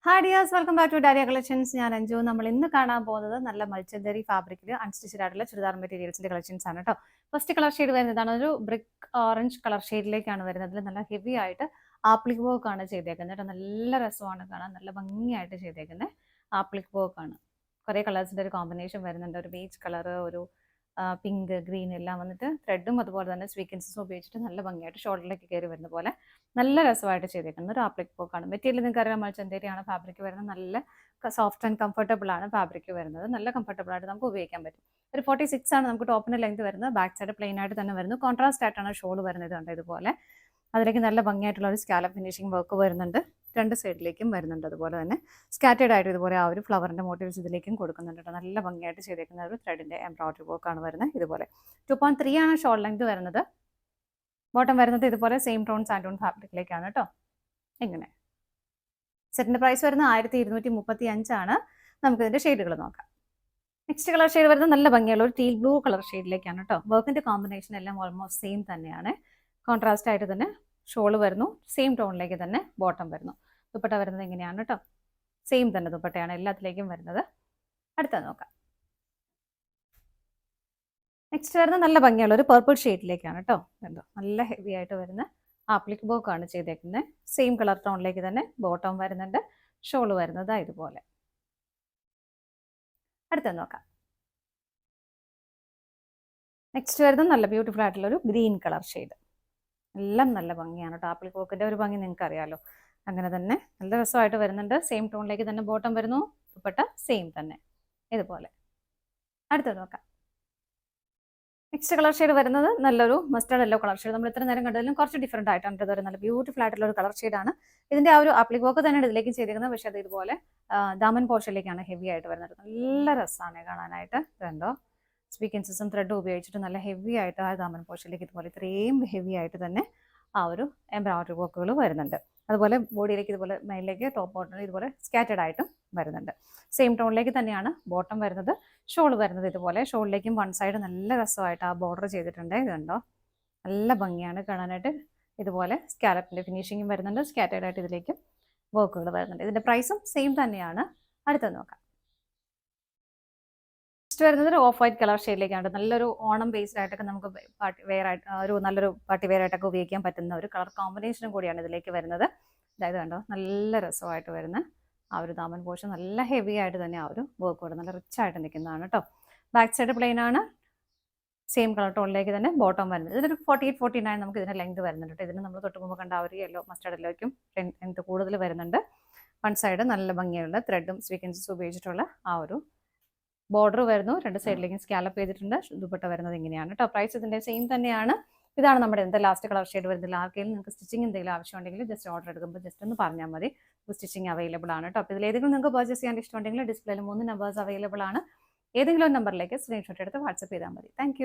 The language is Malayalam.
Hi dears, welcome back to Daria collections. ഞാൻ അഞ്ജു. നമ്മൾ ഇന്ന് കാണാൻ പോകുന്നത് നല്ല മൾച്ചന്തരി ഫാബ്രിക്കിൽ അൺസ്റ്റിച്ചഡ് ആയിട്ടുള്ള ചുരിദാർ മെറ്റീരിയൽസിന്റെ കളക്ഷൻസ് ആണ് കേട്ടോ. ഫസ്റ്റ് കളർ ഷെയ്ഡ് വരുന്നതാണ് ഒരു ബ്രിക്ക് ഓറഞ്ച് കളർ ഷെയ്ഡിലേക്കാണ് വരുന്നത്. അതിൽ നല്ല ഹെവി ആയിട്ട് ആപ്ലിക് വർക്ക് ആണ് ചെയ്തേക്കുന്നത് കേട്ടോ. നല്ല രസമാണ് കാണാൻ, നല്ല ഭംഗിയായിട്ട് ചെയ്തേക്കുന്നത് ആപ്ലിക് വർക്ക് ആണ്. കുറേ കളേഴ്സിന്റെ ഒരു കോമ്പിനേഷൻ വരുന്നുണ്ട്. ഒരു ബീച്ച് കളർ, ഒരു പിങ്ക്, ഗ്രീൻ എല്ലാം വന്നിട്ട് ത്രെഡും അതുപോലെ തന്നെ സ്വീക്കൻസും ഉപയോഗിച്ചിട്ട് നല്ല ഭംഗിയായിട്ട് ഷോൾഡറിലേക്ക് കയറി വരുന്ന പോലെ നല്ല രസമായിട്ട് ചെയ്തേക്കുന്നത് ഒരു ആപ്ലിക് പോക്കാണ്. മെറ്റീരിയൽ നിങ്ങൾക്ക് അറിയാം, മൾച്ചന്തേരിയാണ് ഫാബ്രിക് വരുന്നത്. നല്ല സോഫ്റ്റ് ആൻഡ് കംഫർട്ടബിൾ ആണ് ഫാബ്രിക് വരുന്നത്. നല്ല കംഫർട്ടബിൾ ആയിട്ട് നമുക്ക് ഉപയോഗിക്കാൻ പറ്റും. ഒരു 46 ആണ് നമുക്ക് ടോപ്പിന്റെ ലെങ്ത് വരുന്നത്. ബാക്ക് സൈഡ് പ്ലെയിൻ ആയിട്ട് തന്നെ വരുന്നു. കോൺട്രാസ്റ്റ് ആയിട്ടാണ് ഷോൾ വരുന്നത്. ഉണ്ട് ഇതുപോലെ അതിലേക്ക് നല്ല ഭംഗിയായിട്ടുള്ള ഒരു സ്കാലപ്പ് ഫിനിഷിംഗ് വർക്ക് വരുന്നുണ്ട്. രണ്ട് സൈഡിലേക്കും വരുന്നുണ്ട്. അതുപോലെ തന്നെ സ്കാറ്റേഡ് ആയിട്ട് ഇതുപോലെ ആ ഒരു ഫ്ലവറിന്റെ മോട്ടീവ്സ് ഇതിലേക്കും കൊടുക്കുന്നുണ്ട്. നല്ല ഭംഗിയായിട്ട് ചെയ്തേക്കുന്ന ഒരു ത്രെഡിന്റെ എംബ്രോയിഡറി വർക്കാണ് വരുന്നത്. ഇതുപോലെ 2.3 ആണ് ഷോൾ ലെങ്ത് വരുന്നത്. ബോട്ടം വരുന്നത് ഇതുപോലെ സെയിം ടോൺ സാൻഡോൺ ഫാബ്രിക്കിലേക്കാണ് കേട്ടോ. ഇങ്ങനെ സെറ്റിന്റെ പ്രൈസ് വരുന്നത് 1235 ആണ്. നമുക്ക് ഇതിന്റെ ഷെയ്ഡുകൾ നോക്കാം. നെക്സ്റ്റ് കളർ ഷെയ്ഡ് വരുന്നത് നല്ല ഭംഗിയുള്ള ഒരു ടീൽ ബ്ലൂ കളർ ഷെയ്ഡിലേക്കാണ് കേട്ടോ. വർക്കിന്റെ കോമ്പിനേഷൻ എല്ലാം ഓൾമോസ്റ്റ് സെയിം തന്നെയാണ്. കോൺട്രാസ്റ്റ് ആയിട്ട് തന്നെ ഷോള് വരുന്നു. സെയിം ടോണിലേക്ക് തന്നെ ബോട്ടം വരുന്നു. ദുപ്പട്ട വരുന്നത് എങ്ങനെയാണ് കേട്ടോ. സെയിം തന്നെ ദുപ്പട്ടയാണ് എല്ലാത്തിലേക്കും വരുന്നത്. അടുത്ത നോക്കാം. നെക്സ്റ്റ് വരുന്നത് നല്ല ഭംഗിയുള്ള ഒരു പർപ്പിൾ ഷെയ്ഡിലേക്കാണ് കേട്ടോ. എന്തോ നല്ല ഹെവി ആയിട്ട് വരുന്ന ആപ്ലിക് വർക്കാണ് ചെയ്തേക്കുന്നത്. സെയിം കളർ ടോണിലേക്ക് തന്നെ ബോട്ടം വരുന്നുണ്ട്. ഷോള് വരുന്നത് ഇതുപോലെ. അടുത്ത നോക്കാം. നെക്സ്റ്റ് വരുന്നത് നല്ല ബ്യൂട്ടിഫുൾ ആയിട്ടുള്ള ഒരു ഗ്രീൻ കളർ ഷെയ്ഡ്. എല്ലാം നല്ല ഭംഗിയാണ് കേട്ടോ. ആപ്ലിക് വർക്കിന്റെ ഒരു ഭംഗി നിങ്ങൾക്ക് അറിയാലോ. അങ്ങനെ തന്നെ നല്ല രസമായിട്ട് വരുന്നുണ്ട്. സെയിം ടോണിലേക്ക് തന്നെ ബോട്ടം വരുന്നു. ദുപ്പട്ട സെയിം തന്നെ ഇതുപോലെ. അടുത്ത നോക്കാം. നെക്സ്റ്റ് കളർ ഷെയ്ഡ് വരുന്നത് നല്ലൊരു മസ്റ്റേർഡ് യെല്ലോ കളർ ഷെയ്ഡ്. നമ്മൾ ഇത്ര നേരം കണ്ടതിലും കുറച്ച് ഡിഫറെന്റ് ആയിട്ടാണ് ഇതൊരു നല്ല ബ്യൂട്ടിഫുൾ ആയിട്ടുള്ള ഒരു കളർ ഷെയ്ഡാണ്. ഇതിന്റെ ആ ഒരു ആപ്ലിക് വർക്ക് തന്നെയാണ് ഇതിലേക്ക് ചെയ്തിരിക്കുന്നത്. പക്ഷെ അത് ഇതുപോലെ ദാമൻ പോർഷനിലേക്കാണ് ഹെവി ആയിട്ട് വരുന്നത്. നല്ല രസമാണ് കാണാനായിട്ട്. ഇതുണ്ടോ, സ്വീക്കൻസും ത്രെഡും ഉപയോഗിച്ചിട്ട് നല്ല ഹെവി ആയിട്ട് ആ ദാമൻ പോർഷനിലേക്ക് ഇതുപോലെ ഇത്രയും ഹെവി ആയിട്ട് തന്നെ ആ ഒരു എംബ്രോയിഡറി വർക്കുകൾ വരുന്നുണ്ട്. അതുപോലെ ബോഡിയിലേക്ക് ഇതുപോലെ മേലിലേക്ക് ടോപ്പ് ബോട്ടം ഇതുപോലെ സ്കാറ്റേഡ് ആയിട്ടും വരുന്നുണ്ട്. സെയിം ടോണിലേക്ക് തന്നെയാണ് ബോട്ടം വരുന്നത്. ഷോൾ വരുന്നത് ഇതുപോലെ. ഷോളിലേക്കും വൺ സൈഡ് നല്ല രസമായിട്ട് ആ ബോർഡർ ചെയ്തിട്ടുണ്ട്. ഇതുണ്ടോ, നല്ല ഭംഗിയാണ് കാണാനായിട്ട്. ഇതുപോലെ സ്കാലപ്പിന്റെ ഫിനിഷിങ്ങും വരുന്നുണ്ട്. സ്കാറ്റേഡ് ആയിട്ട് ഇതിലേക്കും വർക്കുകൾ വരുന്നുണ്ട്. ഇതിന്റെ പ്രൈസും സെയിം തന്നെയാണ്. അടുത്തത് നോക്കാം. നെക്സ്റ്റ് വരുന്നത് ഒരു ഓഫ് വൈറ്റ് കളർ ഷെയ്ഡിലേക്കാണ്. നല്ലൊരു ഓണം ബേസ്ഡ് ആയിട്ടൊക്കെ നമുക്ക് പാർട്ടി വെയർ ആയിട്ട് ഒരു നല്ലൊരു പാർട്ടി വെയർ ആയിട്ടൊക്കെ ഉപയോഗിക്കാൻ പറ്റുന്ന ഒരു കളർ കോമ്പിനേഷനും കൂടിയാണ് ഇതിലേക്ക് വരുന്നത്. അതായത് കണ്ടോ, നല്ല രസമായിട്ട് വരുന്ന ആ ഒരു ദാമൻ പോർഷൻ നല്ല ഹെവി ആയിട്ട് തന്നെ ആ ഒരു വർക്ക് കൂടെ നല്ല റിച്ച് ആയിട്ട് നിൽക്കുന്നതാണ് കേട്ടോ. ബാക്ക് സൈഡ് പ്ലെയിൻ ആണ്. സെയിം കളർ ടോണിലേക്ക് തന്നെ ബോട്ടം വരുന്നത്. ഇതൊരു 48-49 നമുക്ക് ഇതിന്റെ ലെങ്ത് വരുന്നുണ്ട് കേട്ടോ. ഇതിന് നമ്മൾ തൊട്ട് മുമ്പ് കണ്ട ആ ഒരു യെല്ലോ മസ്റ്റേർഡ് യെല്ലോയ്ക്കും ലെങ്ത് കൂടുതൽ വരുന്നുണ്ട്. വൺ സൈഡ് നല്ല ഭംഗിയുള്ള ത്രെഡും സ്വീക്കൻസും ഉപയോഗിച്ചിട്ടുള്ള ആ ഒരു ബോർഡർ വരുന്നു. രണ്ട് സൈഡിലേക്കും സ്കാലപ്പ് ചെയ്തിട്ടുണ്ട്. ദുപ്പട്ട വരുന്നത് ഇങ്ങനെയാണ് കേട്ടോ. പ്രൈസ് ഇതിന്റെ സെയിം തന്നെയാണ്. ഇതാണ് നമ്മുടെ എന്താ ലാസ്റ്റ് കളർ ഷെയ്ഡ് വരുന്നില്ല. ആർക്കെങ്കിലും നിങ്ങൾക്ക് സ്റ്റിച്ചിങ് എന്തെങ്കിലും ആവശ്യമുണ്ടെങ്കിൽ ജസ്റ്റ് ഓർഡർ എടുക്കുമ്പോൾ ജസ്റ്റ് ഒന്ന് പറഞ്ഞാൽ മതി. സ്റ്റിച്ചിങ് അവൈലബിൾ ആണ് കേട്ടോ. അപ്പോൾ ഇതിൽ ഏതെങ്കിലും നിങ്ങൾക്ക് പർച്ചേസ് ചെയ്യാൻ ഇഷ്ടമുണ്ടെങ്കിൽ ഡിസ്പ്ലേയിൽ 3 നമ്പേഴ്സ് അവൈലബിൾ ആണ്. ഏതെങ്കിലും ഒരു നമ്പറിലേക്ക് സ്ക്രീൻഷോട്ട് എടുത്ത് വാട്സപ്പ് ചെയ്താൽ മതി. താങ്ക്